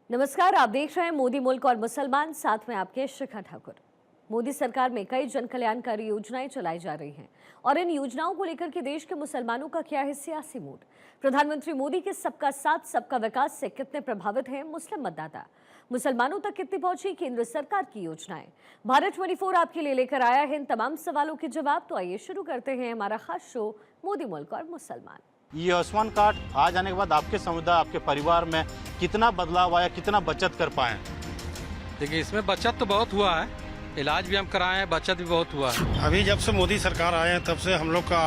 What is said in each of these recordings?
नमस्कार, आप देख रहे हैं मोदी मुल्क और मुसलमान, साथ में आपके शिखा ठाकुर। मोदी सरकार में कई जन कल्याणकारी योजनाएं चलाई जा रही हैं और इन योजनाओं को लेकर के देश के मुसलमानों का क्या है सियासी मूड। प्रधानमंत्री मोदी के सबका साथ सबका विकास से कितने प्रभावित हैं मुस्लिम मतदाता, मुसलमानों तक कितनी पहुंची केंद्र सरकार की योजनाएं। भारत 24 आपके लिए लेकर आया है इन तमाम सवालों के जवाब। तो आइए शुरू करते हैं हमारा खास शो मोदी मुल्क और मुसलमान। ये आयुष्मान कार्ड आ जाने के बाद आपके समुदाय, आपके परिवार में कितना बदलाव आया, कितना बचत कर पाए? देखिए, इसमें बचत तो बहुत हुआ है, इलाज भी हम कराए हैं, बचत भी बहुत हुआ है। अभी जब से मोदी सरकार आए हैं तब से हम लोग का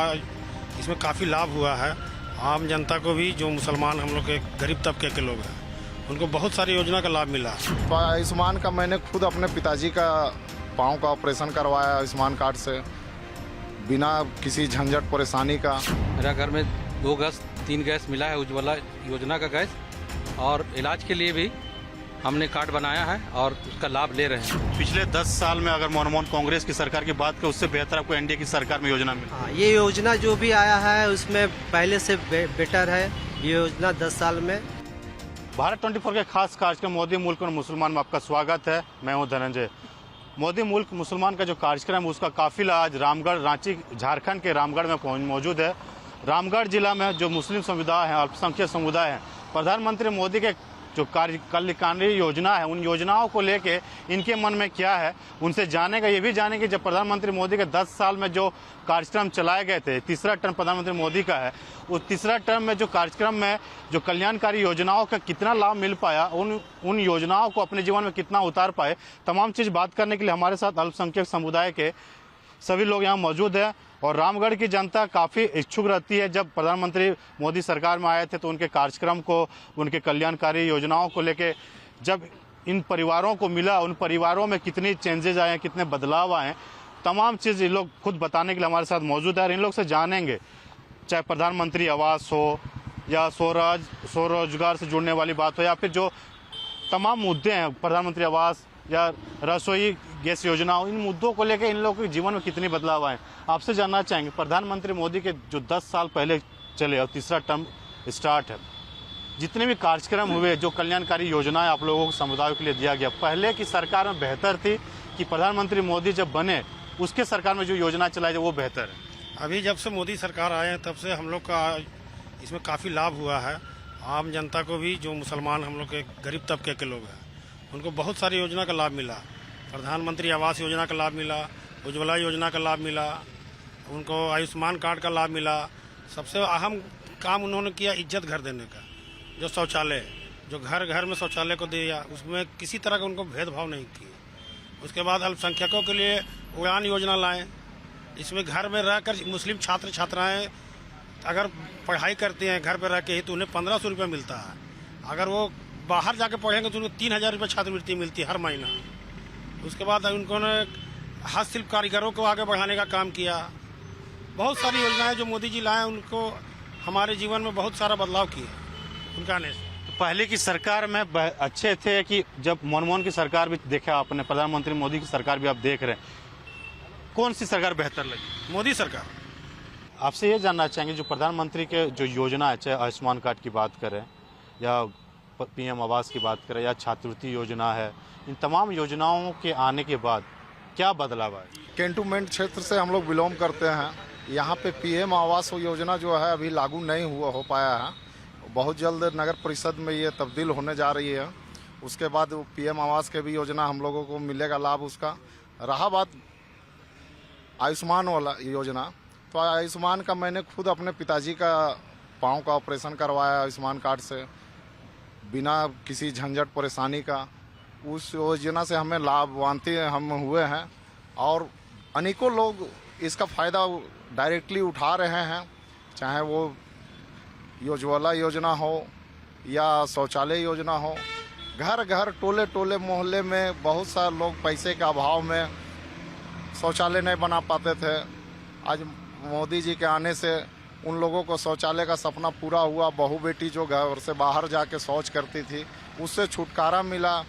इसमें काफ़ी लाभ हुआ है। आम जनता को भी, जो मुसलमान हम लोग के गरीब तबके के लोग हैं, उनको बहुत सारी योजना का लाभ मिला। तो आयुष्मान का मैंने खुद अपने पिताजी का पाँव का ऑपरेशन करवाया आयुष्मान कार्ड से, बिना किसी झंझट परेशानी का। मेरा घर में 2 गैस 3 गैस मिला है, उज्ज्वला योजना का गैस, और इलाज के लिए भी हमने कार्ड बनाया है और उसका लाभ ले रहे हैं। पिछले 10 साल में अगर मनमोहन कांग्रेस की सरकार की बात करें, उससे बेहतर आपको एनडीए की सरकार में योजना मिली? हाँ, ये योजना जो भी आया है उसमें पहले से बेटर है ये योजना 10 साल में। भारत 24 के खास कार्यक्रम मोदी मुल्क और मुसलमान में आपका स्वागत है। मैं हूं धनंजय। मोदी मुल्क मुसलमान का जो कार्यक्रम है उसका काफिला आज रामगढ़, रांची, झारखंड के रामगढ़ में मौजूद है। रामगढ़ जिला में जो मुस्लिम समुदाय हैं, अल्पसंख्यक समुदाय हैं, प्रधानमंत्री मोदी के जो कल्याणकारी योजना है, उन योजनाओं को लेके इनके मन में क्या है, उनसे जानेगा। ये भी जानेंगे जब प्रधानमंत्री मोदी के 10 साल में जो कार्यक्रम चलाए गए थे, तीसरा टर्म प्रधानमंत्री मोदी का है, उस तीसरा टर्म में जो कार्यक्रम में जो कल्याणकारी योजनाओं का कितना लाभ मिल पाया, उन योजनाओं को अपने जीवन में कितना उतार पाए, तमाम चीज़ बात करने के लिए हमारे साथ अल्पसंख्यक समुदाय के सभी लोग यहाँ मौजूद हैं। और रामगढ़ की जनता काफ़ी इच्छुक रहती है। जब प्रधानमंत्री मोदी सरकार में आए थे तो उनके कार्यक्रम को, उनके कल्याणकारी योजनाओं को लेके जब इन परिवारों को मिला, उन परिवारों में कितनी चेंजेज आए हैं, कितने बदलाव आए हैं, तमाम चीज़ ये लोग खुद बताने के लिए हमारे साथ मौजूद है और इन लोग से जानेंगे। चाहे प्रधानमंत्री आवास हो या स्वरोजगार से जुड़ने वाली बात हो या फिर जो तमाम मुद्दे हैं, प्रधानमंत्री आवास या रसोई गैस योजना, इन मुद्दों को लेकर इन लोगों के जीवन में कितनी बदलाव आए, आपसे जानना चाहेंगे। प्रधानमंत्री मोदी के जो 10 साल पहले चले और तीसरा टर्म स्टार्ट है, जितने भी कार्यक्रम हुए, जो कल्याणकारी योजनाएं आप लोगों को समुदायों के लिए दिया गया, पहले की सरकार में बेहतर थी कि प्रधानमंत्री मोदी जब बने उसके सरकार में जो योजना चलाई वो बेहतर है? अभी जब से मोदी सरकार आए हैं तब से हम लोग का इसमें काफ़ी लाभ हुआ है। आम जनता को भी, जो मुसलमान हम लोग के गरीब तबके के लोग हैं, उनको बहुत सारी योजना का लाभ मिला। प्रधानमंत्री आवास योजना का लाभ मिला, उज्ज्वला योजना का लाभ मिला, उनको आयुष्मान कार्ड का लाभ मिला। सबसे अहम काम उन्होंने किया इज्जत घर देने का। जो शौचालय, जो घर घर में शौचालय को दिया, उसमें किसी तरह का उनको भेदभाव नहीं किया। उसके बाद अल्पसंख्यकों के लिए उड़ान योजना लाएं। इसमें घर में रहकर मुस्लिम छात्र छात्राएं अगर पढ़ाई करते हैं घर पर रह के ही, तो उन्हें 1500 रुपये मिलता है। अगर वो बाहर जाके पढ़ेंगे तो उनको 3000 रुपये छात्रवृत्ति मिलती है हर महीना। उसके बाद उन्होंने हस्तशिल्प कारीगरों को आगे बढ़ाने का काम किया। बहुत सारी योजनाएं जो मोदी जी लाए, उनको हमारे जीवन में बहुत सारा बदलाव किया उनका आने से। पहले की सरकार में अच्छे थे कि जब मनमोहन की सरकार भी देखा आपने, प्रधानमंत्री मोदी की सरकार भी आप देख रहे हैं, कौन सी सरकार बेहतर लगी? मोदी सरकार। आपसे ये जानना चाहेंगे, जो प्रधानमंत्री के जो योजना है, चाहे आयुष्मान कार्ड की बात करें या पीएम आवास की बात करें या छात्रवृत्ति योजना है, इन तमाम योजनाओं के आने के बाद क्या बदलाव है? कैंटोनमेंट क्षेत्र से हम लोग बिलोंग करते हैं। यहाँ पे पीएम आवास योजना जो है अभी लागू नहीं हो पाया है। बहुत जल्द नगर परिषद में ये तब्दील होने जा रही है। उसके बाद पीएम आवास के भी योजना हम लोगों को मिलेगा लाभ उसका। रहा बात आयुष्मान वाला योजना, तो आयुष्मान का मैंने खुद अपने पिताजी का पाँव का ऑपरेशन करवाया आयुष्मान कार्ड से, बिना किसी झंझट परेशानी का। उस योजना से हमें लाभान्वित हम हुए हैं और अनेकों लोग इसका फ़ायदा डायरेक्टली उठा रहे हैं। चाहे वो उज्ज्वला योजना हो या शौचालय योजना हो, घर घर, टोले टोले, मोहल्ले में बहुत सारे लोग पैसे के अभाव में शौचालय नहीं बना पाते थे। आज मोदी जी के आने से उन लोगों को शौचालय का सपना पूरा हुआ। बहू बेटी जो घर से बाहर जाके शौच करती थी, उससे छुटकारा मिला।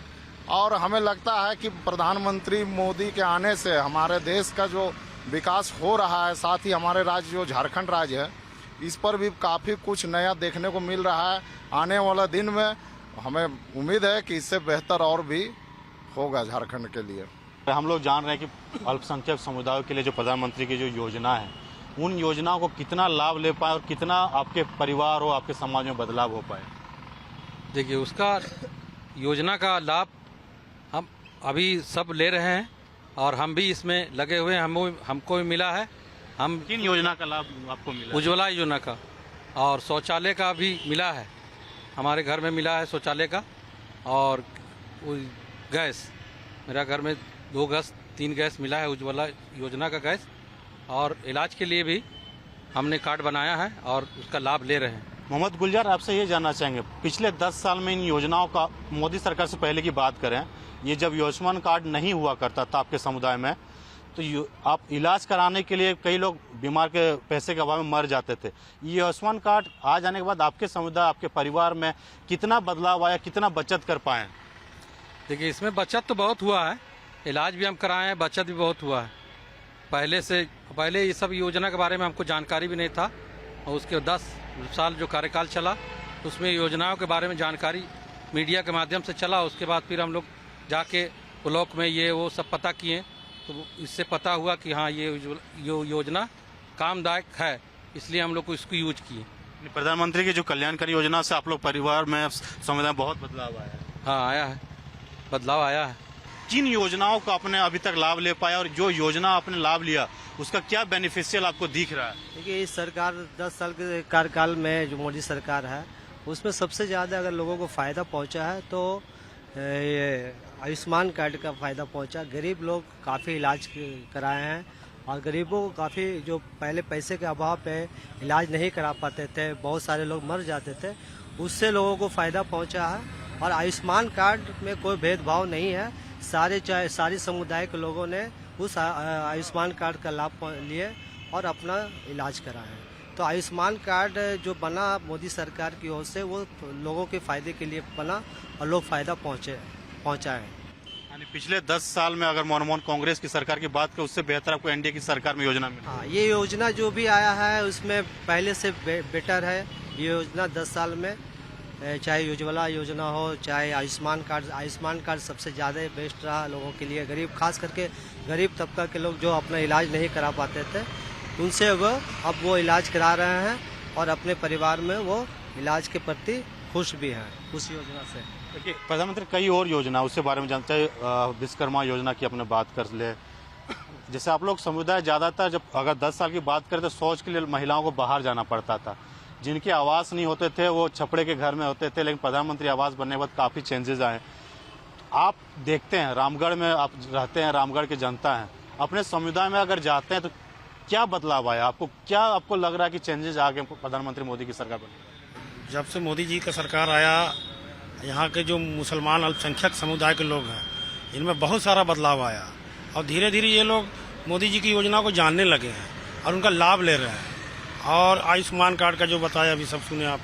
और हमें लगता है कि प्रधानमंत्री मोदी के आने से हमारे देश का जो विकास हो रहा है, साथ ही हमारे राज्य जो झारखंड राज्य है, इस पर भी काफ़ी कुछ नया देखने को मिल रहा है। आने वाला दिन में हमें उम्मीद है कि इससे बेहतर और भी होगा झारखंड के लिए। हम लोग जान रहे हैं कि अल्पसंख्यक समुदायों के लिए जो प्रधानमंत्री की जो योजना है, उन योजनाओं को कितना लाभ ले पाए और कितना आपके परिवार हो, आपके समाज में बदलाव हो पाए। देखिए, उसका योजना का लाभ हम अभी सब ले रहे हैं और हम भी इसमें लगे हुए हैं। हमको भी मिला है। हम किन योजना का लाभ आपको मिला? उज्ज्वला योजना का और शौचालय का भी मिला है। हमारे घर में मिला है शौचालय का और गैस, मेरा घर में 2 गैस 3 गैस मिला है उज्ज्वला योजना का गैस। और इलाज के लिए भी हमने कार्ड बनाया है और उसका लाभ ले रहे हैं। मोहम्मद गुलजार, आपसे ये जानना चाहेंगे, पिछले 10 साल में इन योजनाओं का, मोदी सरकार से पहले की बात करें, ये जब आयुष्मान कार्ड नहीं हुआ करता था आपके समुदाय में, तो आप इलाज कराने के लिए कई लोग बीमार के पैसे के अभाव में मर जाते थे। ये आयुष्मान कार्ड आ जाने के बाद आपके समुदाय, आपके परिवार में कितना बदलाव आया, कितना बचत कर पाए? देखिए, इसमें बचत तो बहुत हुआ है। इलाज भी हम कराए हैं, बचत भी बहुत हुआ है। पहले ये सब योजना के बारे में हमको जानकारी भी नहीं था और उसके 10 साल जो कार्यकाल चला उसमें योजनाओं के बारे में जानकारी मीडिया के माध्यम से चला। उसके बाद फिर हम लोग जाके ब्लॉक में ये वो सब पता किए, तो इससे पता हुआ कि हाँ, ये योजना कामदायक है, इसलिए हम लोग को इसको यूज किए। प्रधानमंत्री की जो कल्याणकारी योजना से आप लोग परिवार में, समुदाय में बहुत बदलाव आया है। हाँ, आया है, बदलाव आया है। किन योजनाओं का आपने अभी तक लाभ ले पाया और जो योजना आपने लाभ लिया उसका क्या बेनिफिशियल आपको दिख रहा है? देखिए, इस सरकार 10 साल के कार्यकाल में जो मोदी सरकार है उसमें सबसे ज़्यादा अगर लोगों को फ़ायदा पहुंचा है तो ये आयुष्मान कार्ड का फ़ायदा पहुंचा। गरीब लोग काफ़ी इलाज कराए हैं और गरीबों को काफ़ी, जो पहले पैसे के अभाव पे इलाज नहीं करा पाते थे, बहुत सारे लोग मर जाते थे, उससे लोगों को फ़ायदा पहुंचा है। और आयुष्मान कार्ड में कोई भेदभाव नहीं है, सारे समुदाय के लोगों ने उस आयुष्मान कार्ड का लाभ लिए और अपना इलाज कराया। तो आयुष्मान कार्ड जो बना मोदी सरकार की ओर से, वो लोगों के फायदे के लिए बना और लोग फायदा पहुंचा है। यानी पिछले 10 साल में अगर मनमोहन कांग्रेस की सरकार की बात करें, उससे बेहतर आपको एनडीए की सरकार में योजना मिली? हाँ, ये योजना जो भी आया है उसमें पहले से बेटर है। ये योजना 10 साल में, चाहे उज्ज्वला योजना हो, चाहे आयुष्मान कार्ड सबसे ज़्यादा बेस्ट रहा लोगों के लिए। गरीब, खास करके गरीब तबका के लोग जो अपना इलाज नहीं करा पाते थे, उनसे अब वो इलाज करा रहे हैं और अपने परिवार में वो इलाज के प्रति खुश भी हैं उस योजना से। देखिए, प्रधानमंत्री कई और योजना उसके बारे में जानते हैं। विश्वकर्मा योजना की अपने बात कर ले, जैसे आप लोग समुदाय ज़्यादातर, जब अगर 10 साल की बात करें तो शौच के लिए महिलाओं को बाहर जाना पड़ता था। जिनके आवास नहीं होते थे वो छपड़े के घर में होते थे, लेकिन प्रधानमंत्री आवास बनने के बाद काफ़ी चेंजेस आए। आप देखते हैं, रामगढ़ में आप रहते हैं, रामगढ़ की जनता है, अपने समुदाय में अगर जाते हैं तो क्या बदलाव आया? आपको लग रहा है कि चेंजेस आ गए प्रधानमंत्री मोदी की सरकार बनी? जब से मोदी जी का सरकार आया, यहाँ के जो मुसलमान अल्पसंख्यक समुदाय के लोग हैं, इनमें बहुत सारा बदलाव आया और धीरे धीरे ये लोग मोदी जी की योजना को जानने लगे हैं और उनका लाभ ले रहे हैं। और आयुष्मान कार्ड का जो बताया अभी सब सुने आप,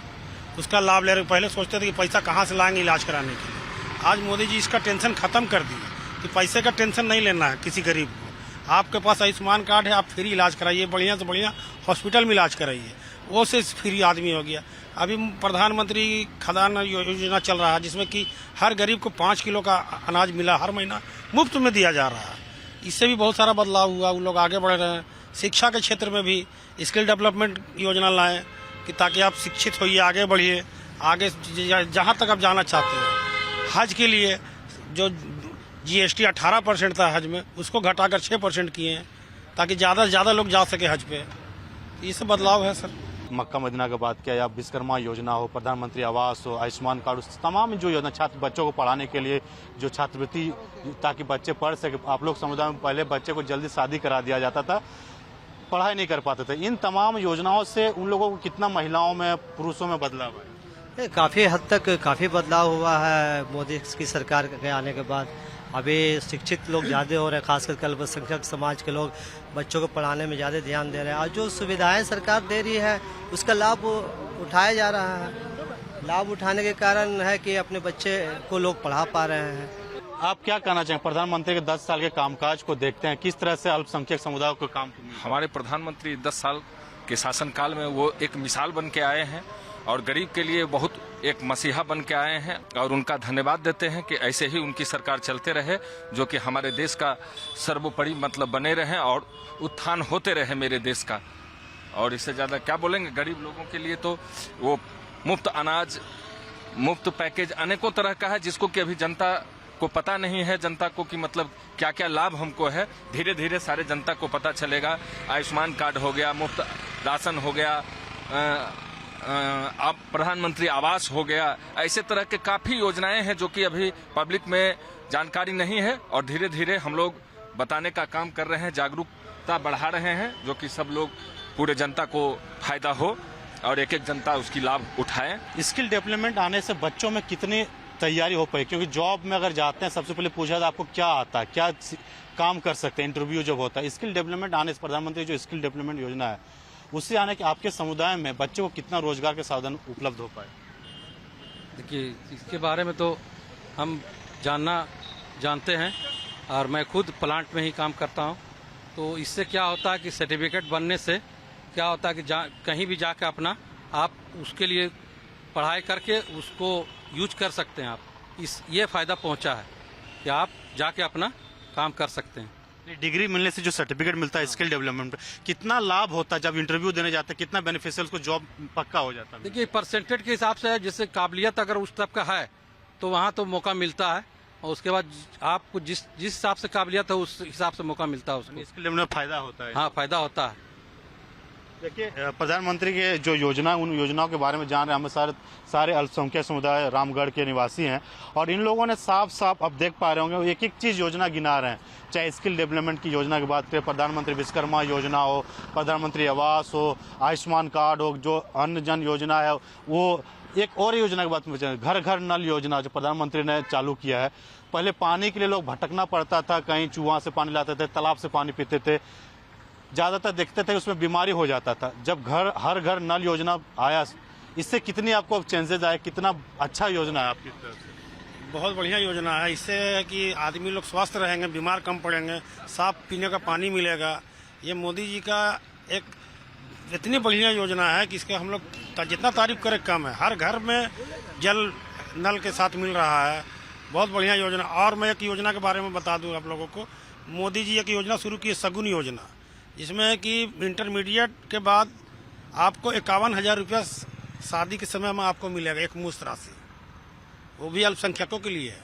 उसका लाभ ले रहे। पहले सोचते थे कि पैसा कहाँ से लाएंगे इलाज कराने के लिए, आज मोदी जी इसका टेंशन खत्म कर दिया कि पैसे का टेंशन नहीं लेना है किसी गरीब को। आपके पास आयुष्मान कार्ड है, आप फ्री इलाज कराइए, बढ़िया से बढ़िया हॉस्पिटल में इलाज कराइए, वो से फ्री आदमी हो गया। अभी प्रधानमंत्री खदान योजना चल रहा है जिसमें कि हर गरीब को 5 किलो का अनाज मिला, हर महीना मुफ्त में दिया जा रहा है। इससे भी बहुत सारा बदलाव हुआ, वो लोग आगे बढ़ रहे हैं। शिक्षा के क्षेत्र में भी स्किल डेवलपमेंट योजना लाएं कि ताकि आप शिक्षित होइए, आगे बढ़िए, आगे जहाँ तक आप जाना चाहते हैं। हज के लिए जो GST 18% था हज में, उसको घटाकर 6% किए हैं ताकि ज़्यादा से ज़्यादा लोग जा सके हज पे। ये सब बदलाव है सर। मक्का मदीना की बात किया, या विश्वकर्मा योजना हो, प्रधानमंत्री आवास हो, आयुष्मान कार्ड, तमाम जो योजना छात्र बच्चों को पढ़ाने के लिए जो छात्रवृत्ति, ताकि बच्चे पढ़ सके। आप लोग समुदाय में पहले बच्चे को जल्दी शादी करा दिया जाता था, पढ़ाई नहीं कर पाते थे। इन तमाम योजनाओं से उन लोगों को कितना महिलाओं में, पुरुषों में बदलाव है? काफ़ी हद तक काफ़ी बदलाव हुआ है मोदी की सरकार के आने के बाद। अभी शिक्षित लोग ज़्यादा हो रहे हैं, खासकर अल्पसंख्यक समाज के लोग बच्चों को पढ़ाने में ज़्यादा ध्यान दे रहे हैं और जो सुविधाएं सरकार दे रही है उसका लाभ उठाया जा रहा है। लाभ उठाने के कारण है कि अपने बच्चे को लोग पढ़ा पा रहे हैं। आप क्या कहना चाहेंगे? प्रधानमंत्री के 10 साल के कामकाज को देखते हैं, किस तरह से अल्पसंख्यक समुदाय को काम? हमारे प्रधानमंत्री 10 साल के शासनकाल में वो एक मिसाल बन के आए हैं और गरीब के लिए बहुत एक मसीहा बन के आए हैं और उनका धन्यवाद देते हैं कि ऐसे ही उनकी सरकार चलते रहे, जो कि हमारे देश का सर्वोपरि मतलब बने रहें और उत्थान होते रहे मेरे देश का। और इससे ज़्यादा क्या बोलेंगे। गरीब लोगों के लिए तो वो मुफ्त अनाज, मुफ्त पैकेज अनेकों तरह का है, जिसको कि अभी जनता को पता नहीं है। जनता को कि मतलब क्या क्या लाभ हमको है, धीरे धीरे सारे जनता को पता चलेगा। आयुष्मान कार्ड हो गया, मुफ्त राशन हो गया, अब प्रधानमंत्री आवास हो गया, ऐसे तरह के काफ़ी योजनाएं हैं जो कि अभी पब्लिक में जानकारी नहीं है और धीरे धीरे हम लोग बताने का काम कर रहे हैं, जागरूकता बढ़ा रहे हैं, जो कि सब लोग पूरे जनता को फायदा हो और एक एक जनता उसकी लाभ उठाए। स्किल डेवलपमेंट आने से बच्चों में कितनी तैयारी हो पाई, क्योंकि जॉब में अगर जाते हैं सबसे पहले पूछा था आपको क्या आता है, क्या काम कर सकते हैं, इंटरव्यू जब होता है। स्किल डेवलपमेंट आने से प्रधानमंत्री जो स्किल डेवलपमेंट योजना है उससे आने के आपके समुदाय में बच्चों को कितना रोजगार के साधन उपलब्ध हो पाए। देखिए, इसके बारे में तो हम जानते हैं और मैं खुद प्लांट में ही काम करता हूं। तो इससे क्या होता है कि सर्टिफिकेट बनने से क्या होता है कि कहीं भी जाकर अपना आप उसके लिए पढ़ाई करके उसको यूज कर सकते हैं। आप ये फायदा पहुंचा है कि आप जाके अपना काम कर सकते हैं। डिग्री मिलने से जो सर्टिफिकेट मिलता है स्किल डेवलपमेंट, कितना लाभ होता है जब इंटरव्यू देने जाते हैं, कितना बेनिफिशियल को जॉब पक्का हो जाता है। देखिए, परसेंटेज के हिसाब से जैसे काबिलियत अगर उस तरफ का है तो वहाँ तो मौका मिलता है, और उसके बाद आपको जिस हिसाब से काबिलियत है उस हिसाब से मौका मिलता है उसको। स्किल डेवलपमेंट फायदा होता है। हाँ, फायदा होता है। देखिए, प्रधानमंत्री के जो योजना, उन योजनाओं के बारे में जान रहे हैं। हम सारे अल्पसंख्यक समुदाय रामगढ़ के निवासी हैं और इन लोगों ने साफ साफ अब देख पा रहे होंगे एक एक चीज़ योजना गिना रहे हैं। चाहे स्किल डेवलपमेंट की योजना की बात करें, प्रधानमंत्री विश्वकर्मा योजना हो, प्रधानमंत्री आवास हो, आयुष्मान कार्ड हो, जो अन्न जन योजना है, वो एक और योजना की बात में घर घर नल योजना जो प्रधानमंत्री ने चालू किया है। पहले पानी के लिए लोग भटकना पड़ता था, कहीं चूहा से पानी लाते थे, तालाब से पानी पीते थे, ज़्यादातर देखते थे उसमें बीमारी हो जाता था। जब हर घर नल योजना आया, इससे कितनी आपको चेंजेस आए, कितना अच्छा योजना है आपकी तरफ से? बहुत बढ़िया योजना है। इससे है कि आदमी लोग स्वस्थ रहेंगे, बीमार कम पड़ेंगे, साफ पीने का पानी मिलेगा। ये मोदी जी का एक इतनी बढ़िया योजना है कि इसके हम लोग जितना तारीफ करें कम है। हर घर में जल नल के साथ मिल रहा है। बहुत बढ़िया योजना। और मैं एक योजना के बारे में बता दूं आप लोगों को। मोदी जी एक योजना शुरू की है, सगुन योजना, जिसमें कि इंटरमीडिएट के बाद आपको 51,000 रुपया शादी के समय में आपको मिलेगा, एक मुश्त राशि, वो भी अल्पसंख्यकों के लिए है।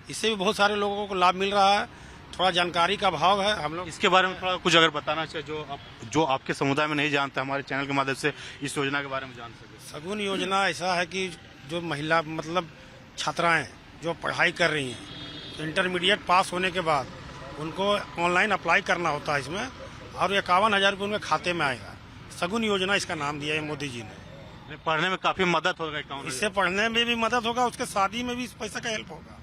इससे भी बहुत सारे लोगों को लाभ मिल रहा है। थोड़ा जानकारी का अभाव है। हम लोग इसके बारे में थोड़ा कुछ अगर बताना चाहिए जो आपके समुदाय में नहीं जानते, हमारे चैनल के माध्यम से इस योजना के बारे में जान सके। सगुन योजना ऐसा है कि जो महिला मतलब छात्राएं जो पढ़ाई कर रही हैं, तो इंटरमीडिएट पास होने के बाद उनको ऑनलाइन अप्लाई करना होता है इसमें, और 51,000 रुपये उनके खाते में आएगा। सगुन योजना इसका नाम दिया है मोदी जी ने। पढ़ने में काफी मदद होगा। इससे पढ़ने में भी मदद होगा, उसके शादी में भी इस पैसा का हेल्प होगा।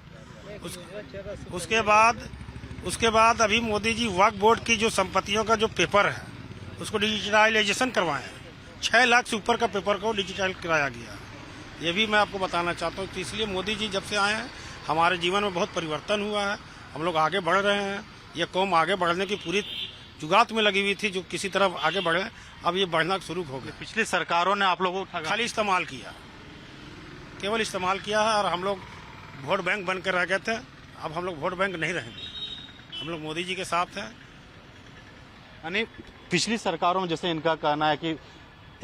उसके बाद अभी मोदी जी वक्फ बोर्ड की जो संपत्तियों का जो पेपर है उसको डिजिटलाइजेशन करवाए हैं। 6 लाख से ऊपर का पेपर को डिजिटल कराया गया। ये भी मैं आपको बताना चाहता हूँ। तो इसलिए मोदी जी जब से आए हैं हमारे जीवन में बहुत परिवर्तन हुआ है। हम लोग आगे बढ़ रहे हैं। ये कौम आगे बढ़ने की पूरी जुगात में लगी हुई थी, जो किसी तरफ आगे बढ़े, अब ये बढ़ना शुरू हो गया। पिछली सरकारों ने आप लोगों को खाली इस्तेमाल किया, केवल इस्तेमाल किया है, और हम लोग वोट बैंक बन कर रह गए थे। अब हम लोग वोट बैंक नहीं रहेंगे, हम लोग मोदी जी के साथ हैं। यानी पिछली सरकारों में जैसे इनका कहना है कि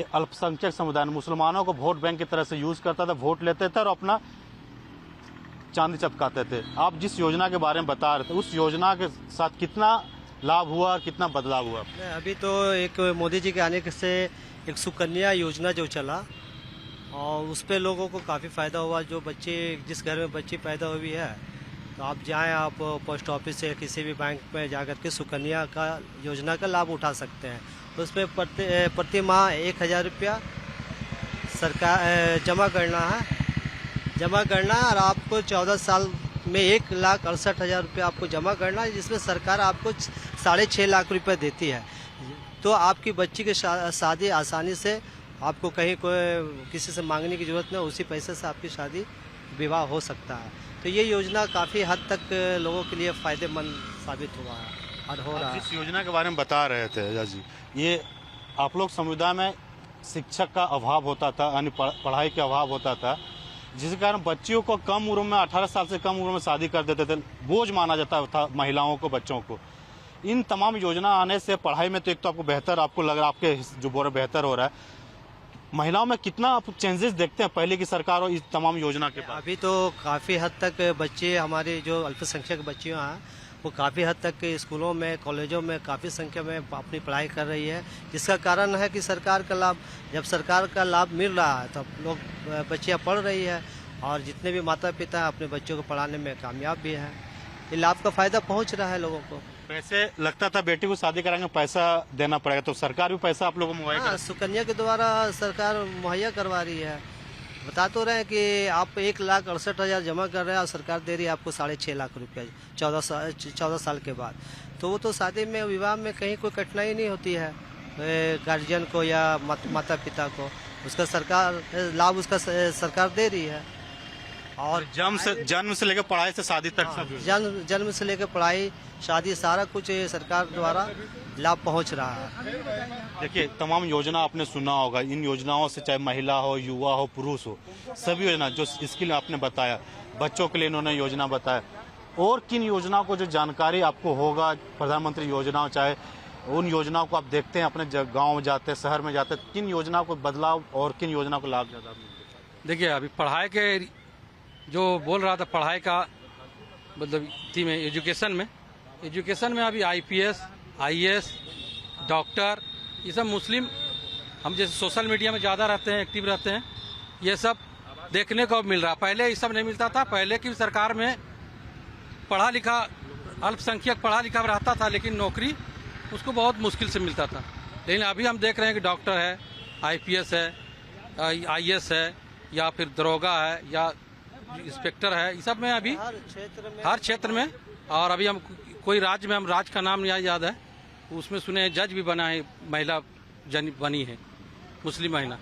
अल्पसंख्यक समुदाय मुसलमानों को वोट बैंक की तरह से यूज करता था, वोट लेते थे और अपना चांदी चपकाते थे। आप जिस योजना के बारे में बता रहे थे, उस योजना के साथ कितना लाभ हुआ, कितना बदलाव हुआ? अभी तो एक मोदी जी के आने से एक सुकन्या योजना जो चला, और उस पर लोगों को काफ़ी फ़ायदा हुआ। जो बच्चे, जिस घर में बच्ची पैदा हुई है, तो आप जाएं, आप पोस्ट ऑफिस से किसी भी बैंक में जाकर के सुकन्या का योजना का लाभ उठा सकते हैं। उसमें प्रति माह 1,000 रुपया सरकार जमा करना है, और आपको 14 साल में 1,68,000 रुपया आपको जमा करना है, जिसमें सरकार आपको 6.5 लाख रुपए देती है। तो आपकी बच्ची की शादी आसानी से, आपको कहीं किसी से मांगने की जरूरत नहीं, उसी पैसे से आपकी शादी विवाह हो सकता है। तो ये योजना काफ़ी हद तक लोगों के लिए फ़ायदेमंद साबित हुआ है और हो रहा है। जिस योजना के बारे में बता रहे थे आजाद जी, ये आप लोग समुदाय में शिक्षक का अभाव होता था, यानी पढ़ाई का अभाव होता था, जिस कारण बच्चियों को कम उम्र में 18 साल से कम उम्र में शादी कर देते थे, बोझ माना जाता था महिलाओं को, बच्चों को। इन तमाम योजना आने से पढ़ाई में तो एक तो आपको बेहतर, आपको लग रहा है आपके जो बोरे बेहतर हो रहा है, महिलाओं में कितना आप चेंजेस देखते हैं पहले की सरकार और इस तमाम योजना के बाद? अभी तो काफ़ी हद तक बच्चे, हमारे जो अल्पसंख्यक बच्चियाँ हैं, वो काफ़ी हद तक स्कूलों में, कॉलेजों में काफ़ी संख्या में अपनी पढ़ाई कर रही है, जिसका कारण है कि सरकार का लाभ, जब सरकार का लाभ मिल रहा है तब लोग, बच्चियाँ पढ़ रही है, और जितने भी माता पिता अपने बच्चों को पढ़ाने में कामयाब भी हैं। ये लाभ का फ़ायदा पहुंच रहा है लोगों को। वैसे लगता था बेटी को शादी कराएंगे पैसा देना पड़ेगा, तो सरकार भी पैसा आप लोगों को मुहैया हाँ, सुकन्या के द्वारा सरकार मुहैया करवा रही है। बता तो रहे हैं कि आप 1,68,000 जमा कर रहे हैं और सरकार दे रही है आपको 6.5 लाख रुपया 14 साल के बाद। तो वो तो शादी में, विवाह में कहीं कोई कठिनाई नहीं होती है गार्जियन को या माता पिता को, उसका सरकार लाभ उसका सरकार दे रही है। और जन्म से लेकर पढ़ाई से शादी तक सब जन्म से लेकर पढ़ाई, शादी, सारा कुछ सरकार द्वारा लाभ पहुंच रहा है। देखिए, तमाम योजना आपने सुना होगा, इन योजनाओं से चाहे महिला हो, युवा हो, पुरुष हो, सभी योजना जो स्किल आपने बताया, बच्चों के लिए इन्होंने योजना बताया, और किन योजनाओं को जो जानकारी आपको होगा, प्रधानमंत्री योजनाओं, चाहे उन योजनाओं को आप देखते हैं अपने गाँव में जाते हैं, शहर में जाते हैं, किन योजनाओं को बदलाव और किन योजनाओं को लाभ ज्यादा मिलता है? देखिए, अभी पढ़ाई के जो बोल रहा था, पढ़ाई का मतलब थी में एजुकेशन में अभी IPS, IAS, डॉक्टर, ये सब मुस्लिम, हम जैसे सोशल मीडिया में ज़्यादा रहते हैं, एक्टिव रहते हैं, ये सब देखने को मिल रहा। पहले ये सब नहीं मिलता था। पहले की सरकार में पढ़ा लिखा अल्पसंख्यक पढ़ा लिखा रहता था, लेकिन नौकरी उसको बहुत मुश्किल से मिलता था। लेकिन अभी हम देख रहे हैं कि डॉक्टर है, IPS है, IAS है, या फिर दरोगा है, या इंस्पेक्टर है, ये सब में अभी हर क्षेत्र में। और अभी हम कोई राज्य में, हम राज्य का नाम नहीं याद है, उसमें सुने जज भी बना है, महिला बनी है, मुस्लिम महिला।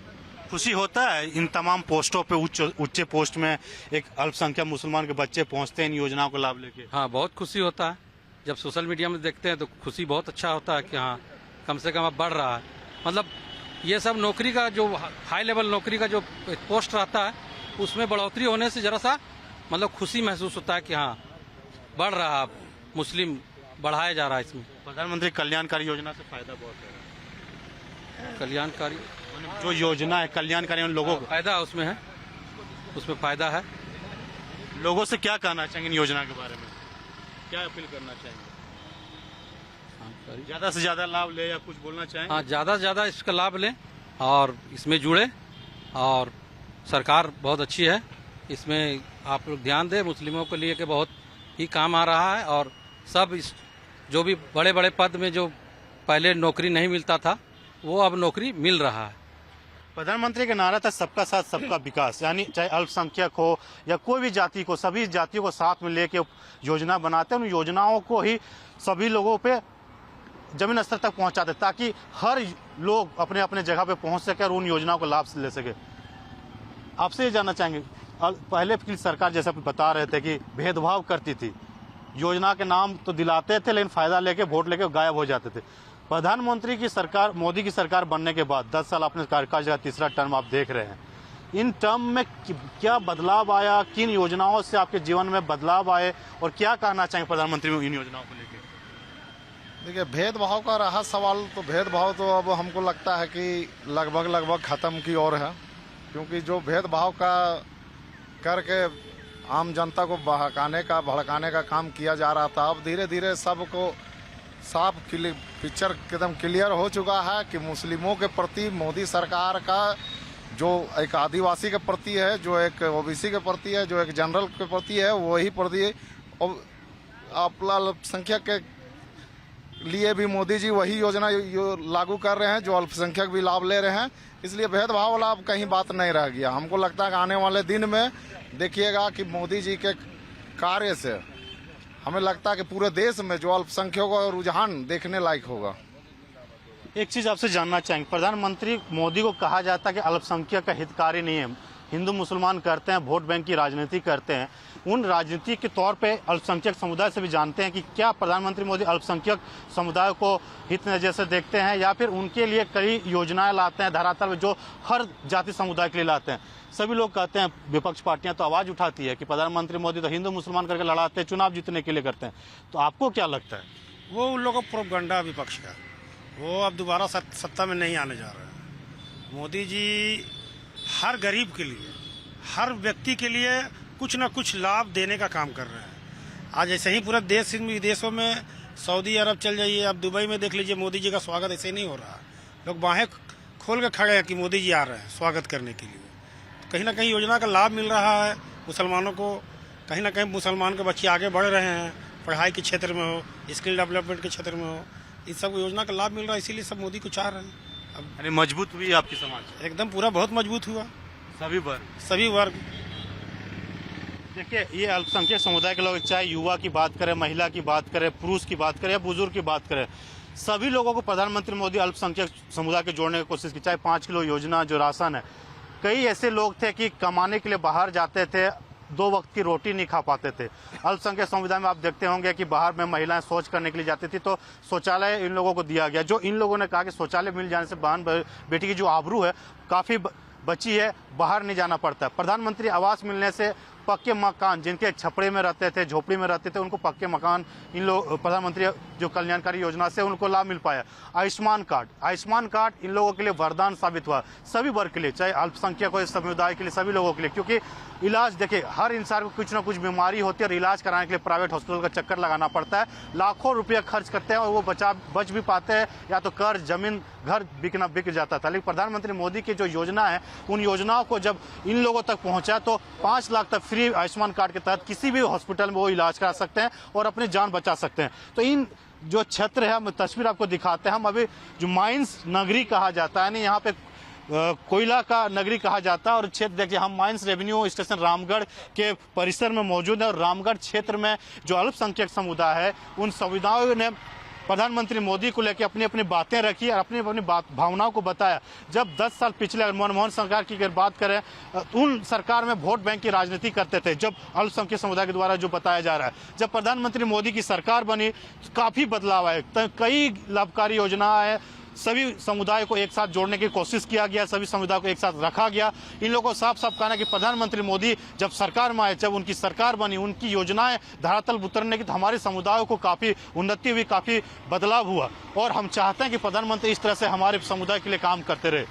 खुशी होता है इन तमाम पोस्टों पे, उच्च पोस्ट में एक अल्पसंख्यक मुसलमान के बच्चे पहुंचते हैं इन योजनाओं को लाभ लेके? हाँ, बहुत खुशी होता है। जब सोशल मीडिया में देखते हैं तो खुशी बहुत अच्छा होता है कि हाँ, कम से कम अब बढ़ रहा है। मतलब ये सब नौकरी का जो हाई लेवल नौकरी का जो पोस्ट रहता है, उसमें बढ़ोतरी होने से जरा सा मतलब खुशी महसूस होता है कि हाँ, बढ़ रहा है, मुस्लिम बढ़ाया जा रहा है। इसमें प्रधानमंत्री कल्याणकारी योजना से फायदा बहुत है। कल्याणकारी जो योजना है कल्याणकारी, उन लोगों को फायदा उसमें है, उसमें फायदा है। लोगों से क्या कहना चाहेंगे इन योजना के बारे में, क्या अपील करना चाहेंगे? ज्यादा से ज्यादा लाभ ले, या कुछ बोलना चाहेंगे? हाँ, ज्यादा से ज्यादा इसका लाभ लें और इसमें जुड़े, और सरकार बहुत अच्छी है, इसमें आप लोग ध्यान दें। मुस्लिमों के लिए कि बहुत ही काम आ रहा है, और सब इस जो भी बड़े बड़े पद में जो पहले नौकरी नहीं मिलता था, वो अब नौकरी मिल रहा है। प्रधानमंत्री का नारा था सबका साथ सबका विकास, यानी चाहे अल्पसंख्यक हो या कोई भी जाति को, सभी जातियों को साथ में लेके योजना बनाते हैं। उन योजनाओं को ही सभी लोगों पे जमीन स्तर तक पहुंचाते, ताकि हर लोग अपने अपने जगह पे पहुंच सके और उन योजनाओं को लाभ ले सके। आपसे ये जानना चाहेंगे, पहले की सरकार जैसे आप बता रहे थे कि भेदभाव करती थी, योजना के नाम तो दिलाते थे लेकिन फायदा लेके, वोट लेके गायब हो जाते थे। प्रधानमंत्री की सरकार, मोदी की सरकार बनने के बाद 10 साल आपने कार्यकाल का तीसरा टर्म आप देख रहे हैं, इन टर्म में क्या बदलाव आया, किन योजनाओं से आपके जीवन में बदलाव आए, और क्या कहना चाहेंगे प्रधानमंत्री इन योजनाओं को लेकर? देखिए, भेदभाव का रहा सवाल, तो भेदभाव तो अब हमको लगता है कि लगभग खत्म की ओर है, क्योंकि जो भेदभाव का करके आम जनता को भड़काने का काम किया जा रहा था, अब धीरे धीरे सबको साफ पिक्चर एकदम क्लियर हो चुका है कि मुस्लिमों के प्रति मोदी सरकार का जो एक आदिवासी के प्रति है, जो एक OBC के प्रति है, जो एक जनरल के प्रति है, वही प्रति अल्पसंख्यक के लिए भी मोदी जी वही योजना लागू कर रहे हैं, जो अल्पसंख्यक भी लाभ ले रहे हैं। इसलिए भेदभाव वाला अब कहीं बात नहीं रह गया। हमको लगता है कि आने वाले दिन में देखिएगा कि मोदी जी के कार्य से हमें लगता है कि पूरे देश में जो अल्पसंख्यकों का रुझान देखने लायक होगा। एक चीज आपसे जानना चाहेंगे, प्रधानमंत्री मोदी को कहा जाता है कि अल्पसंख्यक का हितकारी नहीं है, हिंदू मुसलमान करते हैं, वोट बैंक की राजनीति करते हैं, उन राजनीति के तौर पे अल्पसंख्यक समुदाय से भी जानते हैं कि क्या प्रधानमंत्री मोदी अल्पसंख्यक समुदाय को हित नजर से देखते हैं या फिर उनके लिए कई योजनाएं लाते हैं धरातल में जो हर जाति समुदाय के लिए लाते हैं। सभी लोग कहते हैं, विपक्ष पार्टियां तो आवाज उठाती है कि प्रधानमंत्री मोदी तो हिंदू मुसलमान करके लड़ाते हैं, चुनाव जीतने के लिए करते हैं। तो आपको क्या लगता है? वो उन लोगों का प्रोपगंडा विपक्ष का, वो अब दोबारा सत्ता में नहीं आने जा रहे हैं। मोदी जी हर गरीब के लिए, हर व्यक्ति के लिए कुछ न कुछ लाभ देने का काम कर रहे हैं। आज ऐसे ही पूरा देश विदेशों में, सऊदी अरब चल जाइए, अब दुबई में देख लीजिए, मोदी जी का स्वागत ऐसे नहीं हो रहा। लोग बाहें खोल के खड़े हैं कि मोदी जी आ रहे हैं स्वागत करने के लिए। कहीं ना कहीं योजना का लाभ मिल रहा है मुसलमानों को, कहीं ना कहीं मुसलमान के बच्चे आगे बढ़ रहे हैं, पढ़ाई के क्षेत्र में हो, स्किल डेवलपमेंट के क्षेत्र में हो, इस सब योजना का लाभ मिल रहा है, इसीलिए सब मोदी को चाह रहे हैं। यानी मजबूत हुई आपकी समाज? एकदम पूरा बहुत मजबूत हुआ, सभी वर्ग। देखिए, ये अल्पसंख्यक समुदाय के लोग, चाहे युवा की बात करें, महिला की बात करें, पुरुष की बात करें या बुजुर्ग की बात करें, सभी लोगों को प्रधानमंत्री मोदी अल्पसंख्यक समुदाय के जोड़ने की कोशिश की। चाहे 5 किलो योजना जो राशन है, कई ऐसे लोग थे कि कमाने के लिए बाहर जाते थे, 2 वक्त की रोटी नहीं खा पाते थे। अल्पसंख्यक समुदाय में आप देखते होंगे कि बाहर में महिलाएं शौच करने के लिए जाती थी, तो शौचालय इन लोगों को दिया गया। जो इन लोगों ने कहा कि शौचालय मिल जाने से बहन बेटी की जो आबरू है काफी बची है, बाहर नहीं जाना पड़ता। प्रधानमंत्री आवास मिलने से पक्के मकान, जिनके छपड़े में रहते थे, झोपड़ी में रहते थे, उनको पक्के मकान इन लोग प्रधानमंत्री जो कल्याणकारी योजना से उनको लाभ मिल पाया। आयुष्मान कार्ड इन लोगों के लिए वरदान साबित हुआ, सभी वर्ग के लिए, चाहे अल्पसंख्यक हो, समुदाय के लिए, सभी लोगों के लिए। क्योंकि इलाज, देखिए, हर इंसान को कुछ ना कुछ बीमारी होती है और इलाज कराने के लिए प्राइवेट हॉस्पिटल का चक्कर लगाना पड़ता है, लाखों रुपया खर्च करते हैं और वो बच भी पाते हैं, या तो कर्ज, जमीन, घर बिक जाता था। लेकिन प्रधानमंत्री मोदी की जो योजना है, उन योजनाओं को जब इन लोगों तक पहुंचा तो 5 लाख तक फ्री आयुष्मान कार्ड के तहत किसी भी हॉस्पिटल में वो इलाज करा सकते हैं और अपनी जान बचा सकते हैं। तो इन जो क्षेत्र है, हम तस्वीर आपको दिखाते हैं। हम अभी जो माइंस नगरी कहा जाता है, यानी यहाँ पे कोयला का नगरी कहा जाता है, और क्षेत्र देखिए, हम माइंस रेवेन्यू स्टेशन रामगढ़ के परिसर में मौजूद है। और रामगढ़ क्षेत्र में जो अल्पसंख्यक समुदाय है, उन समुदायों ने प्रधानमंत्री मोदी को लेकर अपनी अपनी बातें रखी और अपनी अपनी भावनाओं को बताया। जब 10 साल पिछले मनमोहन सरकार की अगर बात करें, उन सरकार में वोट बैंक की राजनीति करते थे, जब अल्पसंख्यक समुदाय के द्वारा जो बताया जा रहा है। जब प्रधानमंत्री मोदी की सरकार बनी, काफी बदलाव आए, कई लाभकारी योजनाएं, सभी समुदाय को एक साथ जोड़ने की कोशिश किया गया, सभी समुदाय को एक साथ रखा गया। इन लोगों को साफ साफ कहना कि प्रधानमंत्री मोदी जब सरकार में आए, जब उनकी सरकार बनी, उनकी योजनाएं धरातल उतरने की, तो हमारे समुदायों को काफी उन्नति हुई, काफी बदलाव हुआ। और हम चाहते हैं कि प्रधानमंत्री इस तरह से हमारे समुदाय के लिए काम करते रहे।